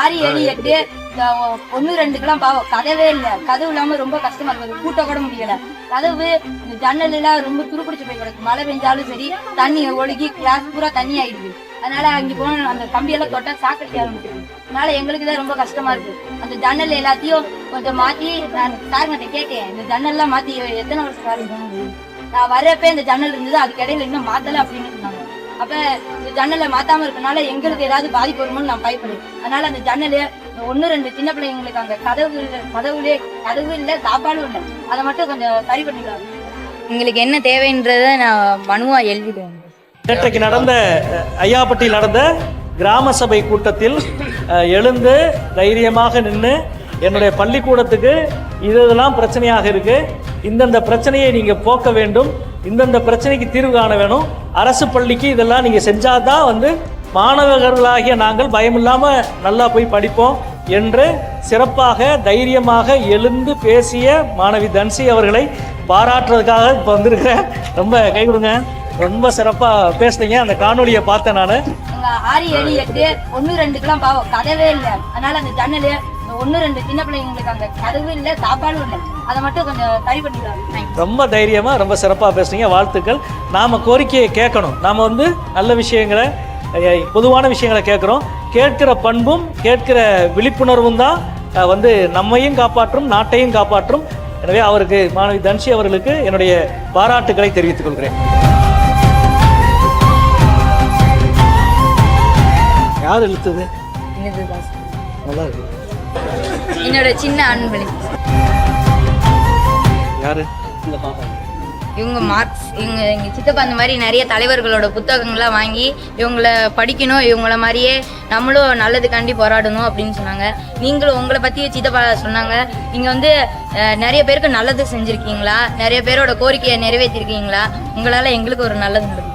6 7 8 1 2க்கெல்லாம் பாவம் கதவே இல்லை. கதவு இல்லாம ரொம்ப கஷ்டமா இருக்குது. கூட்ட கூட முடியல. கதவு ஜன்னல் எல்லாம் ரொம்ப துருப்பிடிச்சு போய் கிடக்கு. மழை பெஞ்சாலும் சரி தண்ணி ஒழுகி கிளாஸ் பூரா தண்ணி ஆயிடுது. அதனால அங்க போன அந்த கம்பியெல்லாம் தொட்டா சாக்கடிக்க ஆரம்பிச்சிருக்கு. அதனால எங்களுக்கு தான் ரொம்ப கஷ்டமா இருக்கு. அந்த ஜன்னல் எல்லாத்தையும் கொஞ்சம் மாத்தி நான் சார்கிட்ட கேட்டேன். இந்த ஜன்னல்லாம் மாத்தி எத்தனை வருஷம் சார்? நான் வர்றப்ப இந்த ஜன்னல் இருந்தது, அதுக்கு இடையில இன்னும் மாத்தல அப்படின்னு சொன்னாங்க. அப்ப இந்த ஜன்னலை மாத்தாம இருக்கனால எங்களுக்கு ஏதாவது பாதிப்பு வருமோன்னு நான் பயப்படுறேன். அதனால அந்த ஜன்னலு 1 2 சின்ன பிள்ளைங்களுக்கு அந்த கதவு இல்ல சாப்பாடும் இல்லை, அதை மட்டும் கொஞ்சம் சரி பண்ணிக்கலாம். எங்களுக்கு என்ன தேவைன்றத நான் மனுவா எழுதிடுவேன். நேற்றைக்கு நடந்த ஐயாப்பட்டியில் நடந்த கிராம சபை கூட்டத்தில் எழுந்து தைரியமாக நின்று என்னுடைய பள்ளிக்கூடத்துக்கு இதெல்லாம் பிரச்சனையாக இருக்கு, இந்தந்த பிரச்சனையை நீங்கள் போக்க வேண்டும், இந்தந்த பிரச்சனைக்கு தீர்வு காண வேணும், அரசு பள்ளிக்கு இதெல்லாம் நீங்கள் செஞ்சாதான் மாணவர்களாகிய நாங்கள் பயமில்லாமல் நல்லா போய் படிப்போம் என்று சிறப்பாக தைரியமாக எழுந்து பேசிய மாணவி தன்சி அவர்களை பாராட்டுறதுக்காக இப்போ வந்திருக்கிறேன். ரொம்ப கை கொடுங்க, ரொம்ப சிறப்பாக பேசுனீங்க. அந்த காணொலியை பார்த்தேன் நான். 6 7 8 1 2க்கெல்லாம் பாவம் கதவே இல்லை. அதனால அந்த ஜன்னலு 1 2 சின்ன பிள்ளைங்களுக்கு அந்த கதவு இல்லை சாப்பாடும் இல்லை, அதை மட்டும் கொஞ்சம் சரி பண்ணிக்கலாம். ரொம்ப தைரியமாக ரொம்ப சிறப்பாக பேசுனீங்க, வாழ்த்துக்கள். நாம் கோரிக்கையை கேட்கணும். நாம் நல்ல விஷயங்களை பொதுவான விஷயங்களை கேட்குறோம். கேட்கிற பண்பும் கேட்கிற விழிப்புணர்வும் தான் நம்மையும் காப்பாற்றும் நாட்டையும் காப்பாற்றும். எனவே அவருக்கு மாணவி தன்சி அவர்களுக்கு என்னுடைய பாராட்டுக்களை தெரிவித்துக் கொள்கிறேன். யார் இழுத்தது? நல்லா இருக்கு. என்னோட சின்ன அன்பளி. யாரு? இவங்க மார்க்ஸ், எங்க சித்தப்பா அந்த மாதிரி நிறைய தலைவர்களோட புத்தகங்கள்லாம் வாங்கி இவங்கள படிக்கணும், இவங்கள மாதிரியே நம்மளும் நல்லதுக்காண்டி போராடணும் அப்படின்னு சொன்னாங்க. நீங்களும் உங்களை பற்றி சித்தப்பா சொன்னாங்க, நீங்கள் நிறைய பேருக்கு நல்லது செஞ்சுருக்கீங்களா, நிறைய பேரோட கோரிக்கையை நிறைவேற்றிருக்கீங்களா, உங்களால் எங்களுக்கு ஒரு நல்லது நடக்கும்.